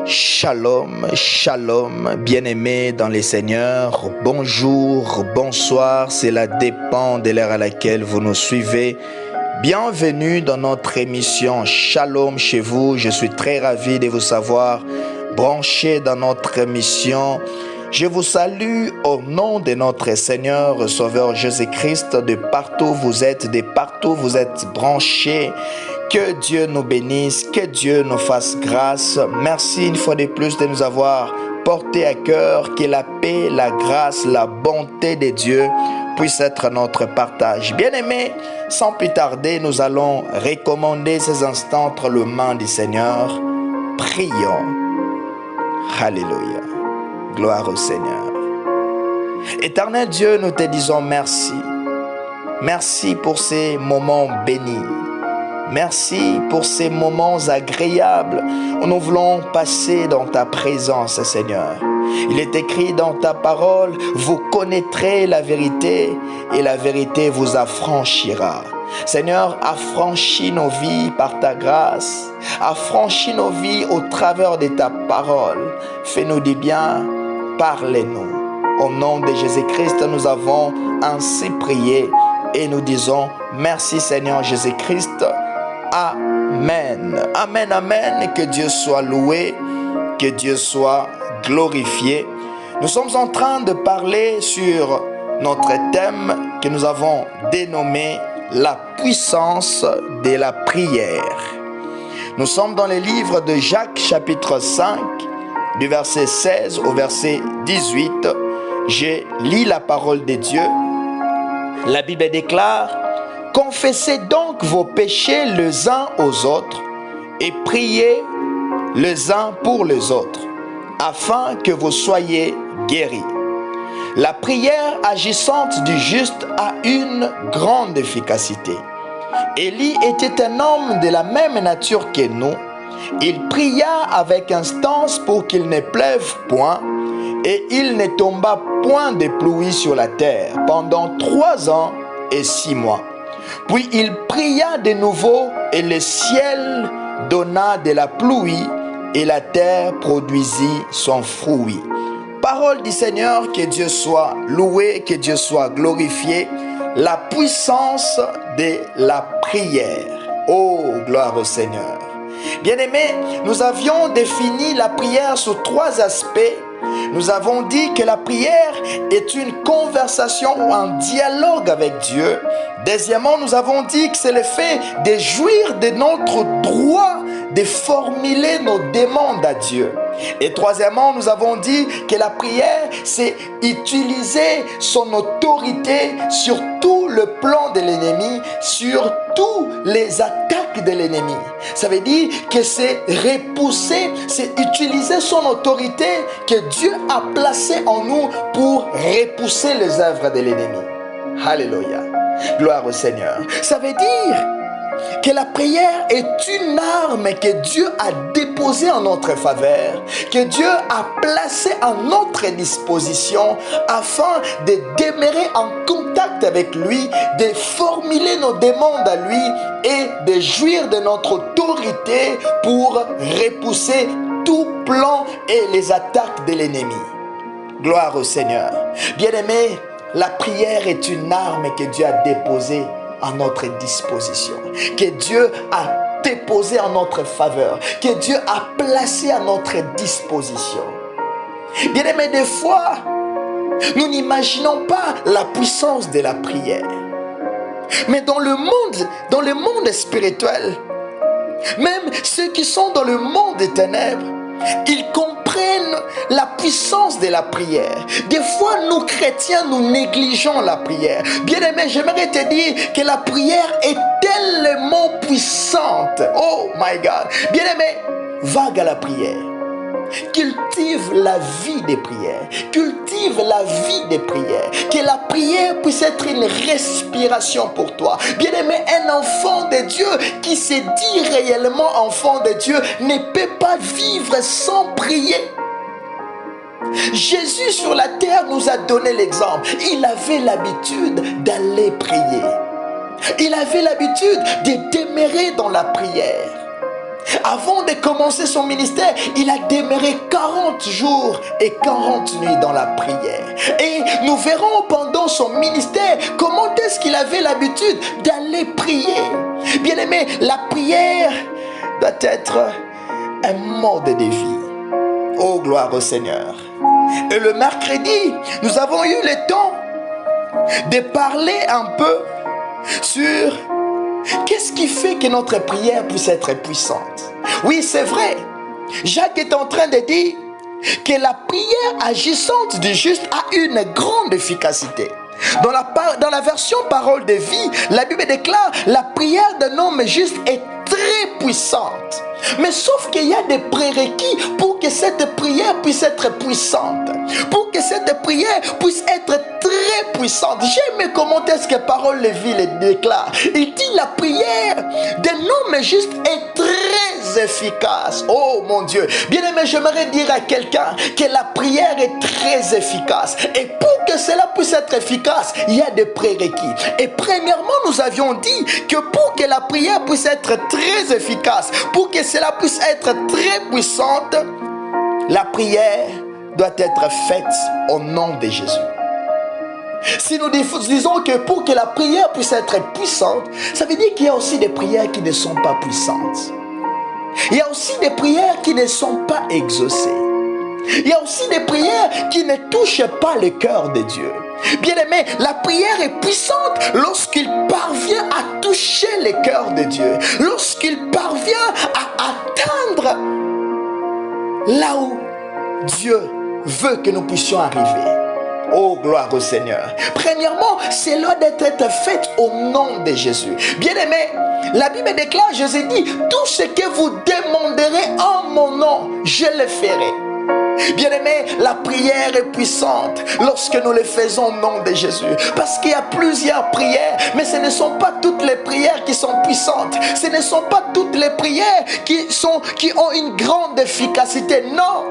Shalom, shalom, bien-aimés dans les Seigneurs, bonjour, bonsoir, cela dépend de l'heure à laquelle vous nous suivez. Bienvenue dans notre émission Shalom chez vous, je suis très ravi de vous savoir branchés dans notre émission. Je vous salue au nom de notre Seigneur Sauveur Jésus-Christ, de partout vous êtes, branchés. Que Dieu nous bénisse, que Dieu nous fasse grâce. Merci une fois de plus de nous avoir porté à cœur. Que la paix, la grâce, la bonté de Dieu puisse être notre partage. Bien-aimés, sans plus tarder, nous allons recommander ces instants entre les mains du Seigneur. Prions. Alléluia. Gloire au Seigneur. Éternel Dieu, nous te disons merci. Merci pour ces moments bénis. Merci pour ces moments agréables où nous voulons passer dans ta présence, Seigneur. Il est écrit dans ta parole, vous connaîtrez la vérité et la vérité vous affranchira. Seigneur, affranchis nos vies par ta grâce. Affranchis nos vies au travers de ta parole. Fais-nous du bien, parlez-nous. Au nom de Jésus-Christ, nous avons ainsi prié et nous disons merci Seigneur Jésus-Christ. Amen. Amen, amen. Que Dieu soit loué, que Dieu soit glorifié. Nous sommes en train de parler sur notre thème que nous avons dénommé la puissance de la prière. Nous sommes dans le livre de Jacques chapitre 5 du verset 16 au verset 18. Je lis la parole de Dieu. La Bible déclare: confessez donc vos péchés les uns aux autres et priez les uns pour les autres, afin que vous soyez guéris. La prière agissante du juste a une grande efficacité. Élie était un homme de la même nature que nous. Il pria avec instance pour qu'il ne pleuve point, et il ne tomba point de pluie sur la terre pendant 3 ans et 6 mois. Puis il pria de nouveau, et le ciel donna de la pluie, et la terre produisit son fruit. Parole du Seigneur, que Dieu soit loué, que Dieu soit glorifié. La puissance de la prière. Oh, gloire au Seigneur. Bien-aimés, nous avions défini la prière sous 3 aspects. Nous avons dit que la prière est une conversation ou un dialogue avec Dieu. Deuxièmement, nous avons dit que c'est le fait de jouir de notre droit de formuler nos demandes à Dieu. Et troisièmement, nous avons dit que la prière, c'est utiliser son autorité sur tout le plan de l'ennemi, sur toutes les attaques de l'ennemi. Ça veut dire que c'est repousser, c'est utiliser son autorité que Dieu a placée en nous pour repousser les œuvres de l'ennemi. Alléluia. Gloire au Seigneur. Ça veut dire que la prière est une arme que Dieu a déposée en notre faveur, que Dieu a placée à notre disposition afin de demeurer en contact avec lui, de formuler nos demandes à lui et de jouir de notre autorité pour repousser tout plan et les attaques de l'ennemi. Gloire au Seigneur. Bien-aimés, la prière est une arme que Dieu a déposée à notre disposition, que Dieu a déposé en notre faveur, que Dieu a placé à notre disposition. Bien-aimés, des fois, nous n'imaginons pas la puissance de la prière. Mais dans le monde spirituel, même ceux qui sont dans le monde des ténèbres, ils comprennent la puissance de la prière. Des fois, nous chrétiens, nous négligeons la prière. Bien-aimé, j'aimerais te dire que la prière est tellement puissante. Oh my God. Bien-aimé, vague à la prière. Cultive la vie des prières. Cultive la vie des prières. Que la prière puisse être une respiration pour toi. Bien-aimé, un enfant de Dieu qui se dit réellement enfant de Dieu ne peut pas vivre sans prier. Jésus sur la terre nous a donné l'exemple. Il avait l'habitude d'aller prier. Il avait l'habitude de demeurer dans la prière. Avant de commencer son ministère, il a demeuré 40 jours et 40 nuits dans la prière. Et nous verrons pendant son ministère comment est-ce qu'il avait l'habitude d'aller prier. Bien-aimé, la prière doit être un mode de vie. Oh, gloire au Seigneur. Et le mercredi, nous avons eu le temps de parler un peu sur qu'est-ce qui fait que notre prière puisse être puissante. Oui, c'est vrai. Jacques est en train de dire que la prière agissante du juste a une grande efficacité. Dans la version parole de vie, la Bible déclare la prière d'un homme juste est très puissante. Mais sauf qu'il y a des prérequis pour que cette prière puisse être puissante. Pour que cette prière puisse être très puissante. J'aime comment est-ce que Parole de Vie le déclare. Il dit la prière d'un homme juste est très efficace. Oh mon Dieu. Bien aimé, j'aimerais dire à quelqu'un que la prière est très efficace. Et pour que cela puisse être efficace, il y a des prérequis. Et premièrement, nous avions dit que pour que la prière puisse être très efficace, pour que cela puisse être très puissante, la prière doit être faite au nom de Jésus. Si nous disons que pour que la prière puisse être puissante, ça veut dire qu'il y a aussi des prières qui ne sont pas puissantes. Il y a aussi des prières qui ne sont pas exaucées. Il y a aussi des prières qui ne touchent pas le cœur de Dieu. Bien-aimé, la prière est puissante lorsqu'il parvient à toucher le cœur de Dieu. Lorsqu'il parvient à atteindre là où Dieu veut que nous puissions arriver. Oh, gloire au Seigneur. Premièrement, c'est là d'être faite au nom de Jésus. Bien-aimé, la Bible déclare, Jésus dit, tout ce que vous demanderez en mon nom, je le ferai. Bien-aimé, la prière est puissante lorsque nous le faisons au nom de Jésus. Parce qu'il y a plusieurs prières, mais ce ne sont pas toutes les prières qui sont puissantes. Ce ne sont pas toutes les prières qui ont une grande efficacité. Non,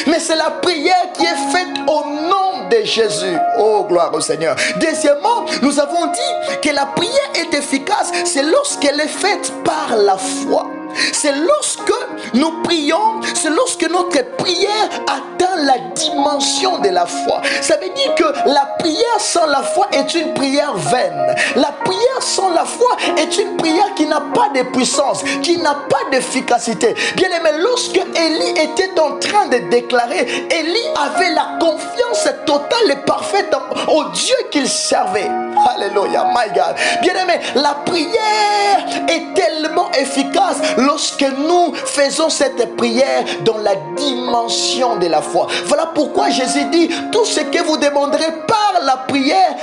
mais c'est la prière qui est faite au nom de Jésus. Oh, gloire au Seigneur. Deuxièmement, nous avons dit que la prière est efficace, c'est lorsqu'elle est faite par la foi. C'est lorsque nous prions, c'est lorsque notre prière atteint la dimension de la foi. Ça veut dire que la prière sans la foi est une prière vaine. La prière sans la foi est une prière qui n'a pas de puissance, qui n'a pas d'efficacité. Bien aimé, lorsque Élie était en train de déclarer, Élie avait la confiance totale et parfaite au Dieu qu'il servait. Alléluia, my God. Bien aimé, la prière est tellement efficace lorsque nous faisons cette prière dans la dimension de la foi. Voilà pourquoi Jésus dit, tout ce que vous demanderez par la prière,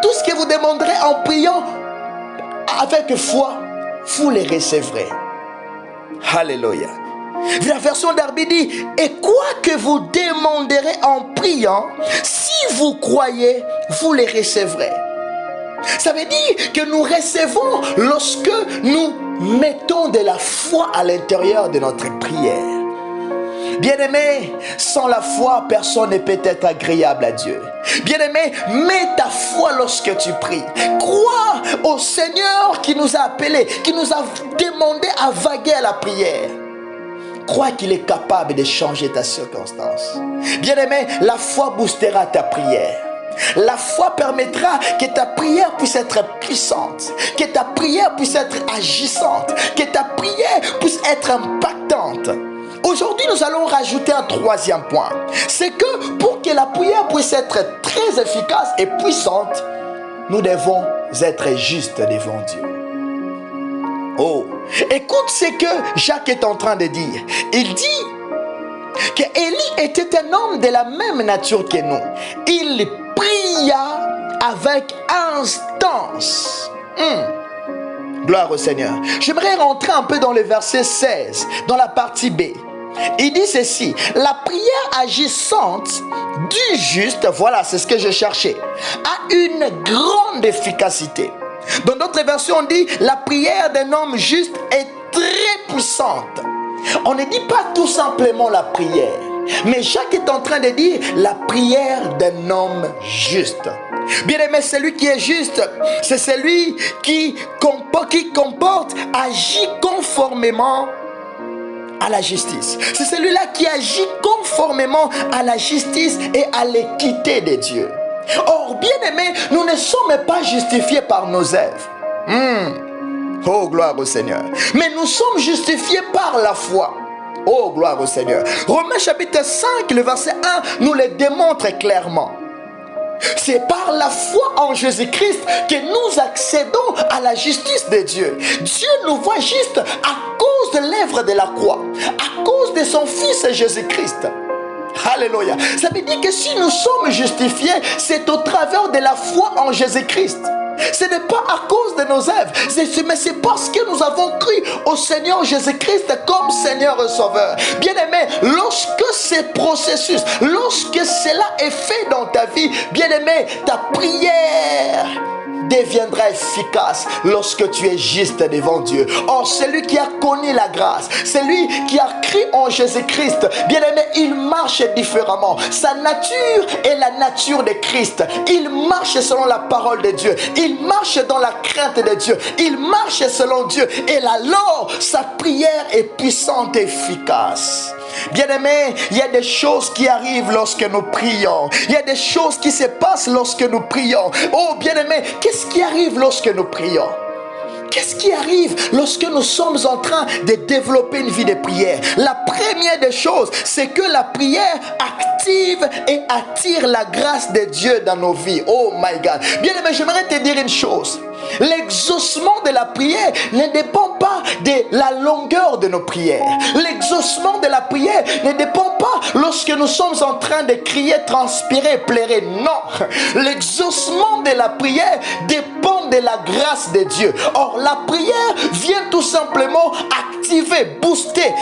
tout ce que vous demanderez en priant avec foi, vous les recevrez. Alléluia. La version d'Arbi dit, et quoi que vous demanderez en priant, si vous croyez, vous les recevrez. Ça veut dire que nous recevons lorsque nous mettons de la foi à l'intérieur de notre prière. Bien-aimé, sans la foi, personne ne peut être agréable à Dieu. Bien-aimé, mets ta foi lorsque tu pries. Crois au Seigneur qui nous a appelés, qui nous a demandé à vaguer à la prière. Crois qu'il est capable de changer ta circonstance. Bien-aimé, la foi boostera ta prière. La foi permettra que ta prière puisse être puissante, que ta prière puisse être agissante, que ta prière puisse être impactante. Aujourd'hui, nous allons rajouter un troisième point. C'est que pour que la prière puisse être très efficace et puissante, nous devons être justes devant Dieu. Oh, écoute ce que Jacques est en train de dire. Il dit que Élie était un homme de la même nature que nous. Il pria avec instance. Gloire au Seigneur. J'aimerais rentrer un peu dans le verset 16, dans la partie B. Il dit ceci, la prière agissante du juste, voilà, c'est ce que je cherchais, a une grande efficacité. Dans d'autres versions, on dit, la prière d'un homme juste est très puissante. On ne dit pas tout simplement la prière, mais Jacques est en train de dire la prière d'un homme juste. Bien-aimé, celui qui est juste, c'est celui qui comporte, agit conformément à la justice. C'est celui-là qui agit conformément à la justice et à l'équité de Dieu. Or, bien-aimés, nous ne sommes pas justifiés par nos œuvres. Oh, gloire au Seigneur. Mais nous sommes justifiés par la foi. Oh, gloire au Seigneur. Romains chapitre 5, le verset 1, nous le démontre clairement. C'est par la foi en Jésus-Christ que nous accédons à la justice de Dieu. Dieu nous voit juste à cause de l'œuvre de la croix, à cause de son Fils Jésus-Christ. Alléluia. Ça veut dire que si nous sommes justifiés, c'est au travers de la foi en Jésus-Christ. Ce n'est pas à cause de nos œuvres, mais c'est parce que nous avons cru au Seigneur Jésus-Christ comme Seigneur et Sauveur. Bien-aimé, lorsque ce processus, lorsque cela est fait dans ta vie, bien-aimé, ta prière deviendra efficace lorsque tu es juste devant Dieu. Or, celui qui a connu la grâce, celui qui a cru en Jésus-Christ, bien-aimé, il marche différemment. Sa nature est la nature de Christ. Il marche selon la parole de Dieu. Il marche dans la crainte de Dieu. Il marche selon Dieu. Et alors, sa prière est puissante et efficace. Bien-aimés, il y a des choses qui arrivent lorsque nous prions. Il y a des choses qui se passent lorsque nous prions. Oh, bien-aimés, qu'est-ce qui arrive lorsque nous prions? Qu'est-ce qui arrive lorsque nous sommes en train de développer une vie de prière? La première des choses, c'est que la prière active et attire la grâce de Dieu dans nos vies. Oh my God. Bien-aimé, j'aimerais te dire une chose. L'exaucement de la prière ne dépend pas de la longueur de nos prières. L'exaucement de la prière ne dépend pas lorsque nous sommes en train de crier, transpirer, pleurer. Non. L'exaucement de la prière dépend de la grâce de Dieu. Or, la prière vient tout simplement activer, booster,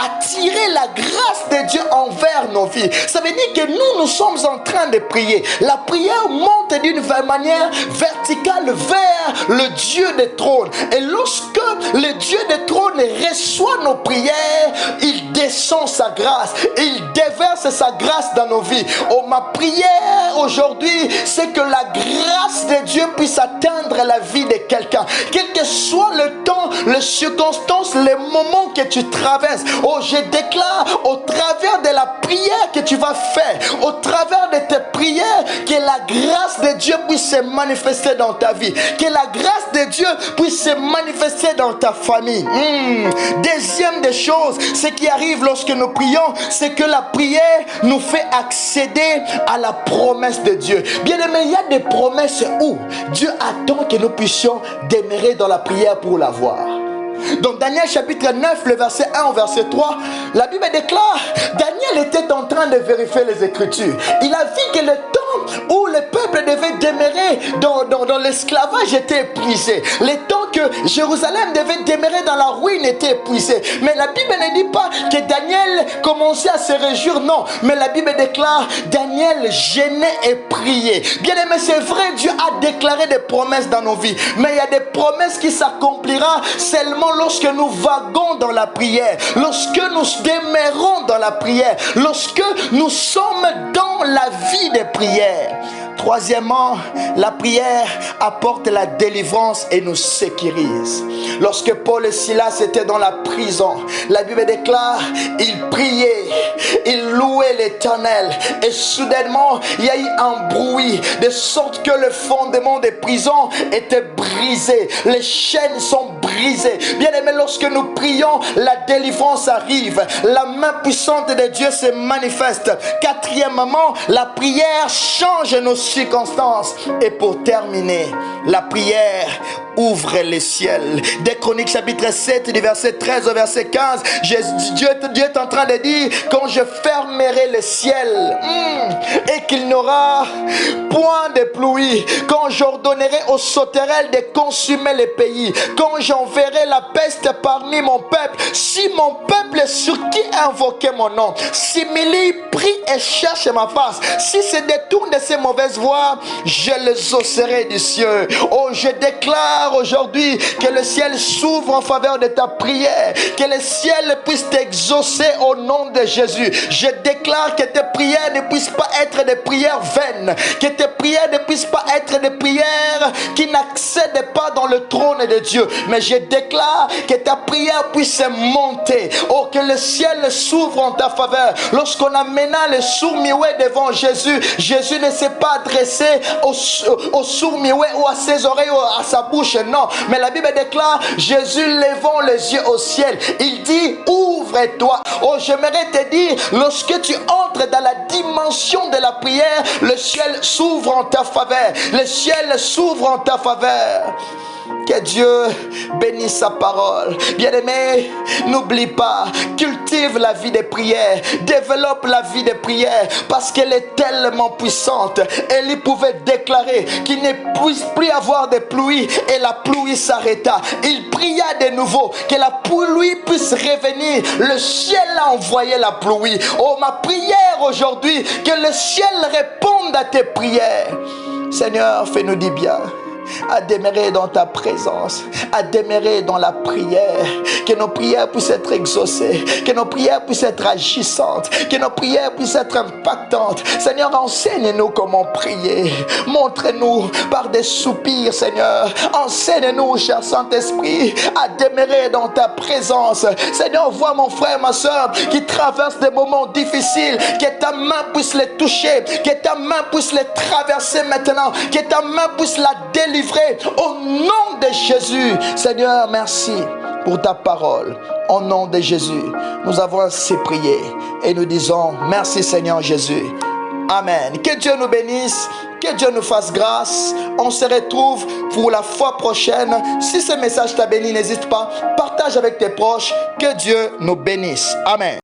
attirer la grâce de Dieu envers nos vies. Ça veut dire que nous sommes en train de prier. La prière monte d'une manière verticale vers le Dieu des trônes. Et lorsque le Dieu des trônes reçoit nos prières, il descend sa grâce. Il déverse sa grâce dans nos vies. Oh, ma prière aujourd'hui, c'est que la grâce de Dieu puisse atteindre la vie de quelqu'un. Quel que soit le temps, les circonstances, les moments que tu traverses. Oh, je déclare au travers de la prière que tu vas faire, au travers de tes prières, que la grâce de Dieu puisse se manifester dans ta vie. Que la grâce de Dieu puisse se manifester dans ta famille. Deuxième des choses, ce qui arrive lorsque nous prions, c'est que la prière nous fait accéder à la promesse de Dieu. Bien aimé, il y a des promesses où Dieu attend que nous puissions demeurer dans la prière pour l'avoir. Donc Daniel chapitre 9, le verset 1 au verset 3, la Bible déclare, Daniel était en train de vérifier les Écritures. Il a vu que le temps où le peuple devait demeurer dans l'esclavage était épuisé. Le temps que Jérusalem devait demeurer dans la ruine était épuisé. Mais la Bible ne dit pas que Daniel commençait à se réjouir, non. Mais la Bible déclare, Daniel jeûnait et priait. Bien aimé, c'est vrai, Dieu a déclaré des promesses dans nos vies. Mais il y a des promesses qui s'accompliront seulement lorsque nous vaguons dans la prière, lorsque nous demeurons dans la prière, lorsque nous sommes dans la vie de prière. Troisièmement, la prière apporte la délivrance et nous sécurise. Lorsque Paul et Silas étaient dans la prison, la Bible déclare, ils priaient, ils louaient l'Éternel. Et soudainement, il y a eu un bruit, de sorte que le fondement des prisons était brisé. Les chaînes sont brisées. Bien aimé, lorsque nous prions, la délivrance arrive. La main puissante de Dieu se manifeste. Quatrièmement, la prière change nos circonstances. Et pour terminer, la prière ouvre les ciels. Des Chroniques chapitre 7 du verset 13 au verset 15, Dieu est en train de dire, quand je fermerai le ciel et qu'il n'y aura point de pluie, quand j'ordonnerai aux sauterelles de consumer le pays, quand j'enverrai la peste parmi mon peuple, si mon peuple sur qui invoquait mon nom s'humilie, prie et cherche ma face, si se détourne de ses mauvaises voies, je les osserai du ciel. Oh, je déclare déclare aujourd'hui que le ciel s'ouvre en faveur de ta prière, que le ciel puisse t'exaucer au nom de Jésus. Je déclare que tes prières ne puissent pas être des prières vaines, que tes prières ne puissent pas être des prières qui n'accèdent pas dans le trône de Dieu, mais je déclare que ta prière puisse monter. Oh, que le ciel s'ouvre en ta faveur. Lorsqu'on amena le sourd-muet devant Jésus, Jésus ne s'est pas adressé au sourd-muet ou à ses oreilles ou à sa bouche, non, mais la Bible déclare, Jésus levant les yeux au ciel, il dit, ouvre-toi. Oh, j'aimerais te dire, lorsque tu entres dans la dimension de la prière, le ciel s'ouvre en ta faveur, le ciel s'ouvre en ta faveur. Que Dieu bénisse sa parole. Bien-aimé, n'oublie pas, cultive la vie des prières, développe la vie des prières, parce qu'elle est tellement puissante. Élie pouvait déclarer qu'il ne puisse plus avoir de pluie, et la pluie s'arrêta. Il pria de nouveau que la pluie puisse revenir. Le ciel a envoyé la pluie. Oh, ma prière aujourd'hui, que le ciel réponde à tes prières. Seigneur, fais-nous du bien, à demeurer dans ta présence, à demeurer dans la prière, que nos prières puissent être exaucées, que nos prières puissent être agissantes, que nos prières puissent être impactantes. Seigneur, enseigne-nous comment prier, montre-nous par des soupirs, Seigneur, enseigne-nous, cher Saint-Esprit, à demeurer dans ta présence. Seigneur, vois mon frère, ma soeur qui traversent des moments difficiles, que ta main puisse les toucher, que ta main puisse les traverser maintenant, que ta main puisse la délivrer au nom de Jésus. Seigneur, merci pour ta parole. Au nom de Jésus, nous avons ainsi prié et nous disons merci Seigneur Jésus. Amen. Que Dieu nous bénisse, que Dieu nous fasse grâce. On se retrouve pour la fois prochaine. Si ce message t'a béni, n'hésite pas, partage avec tes proches. Que Dieu nous bénisse. Amen.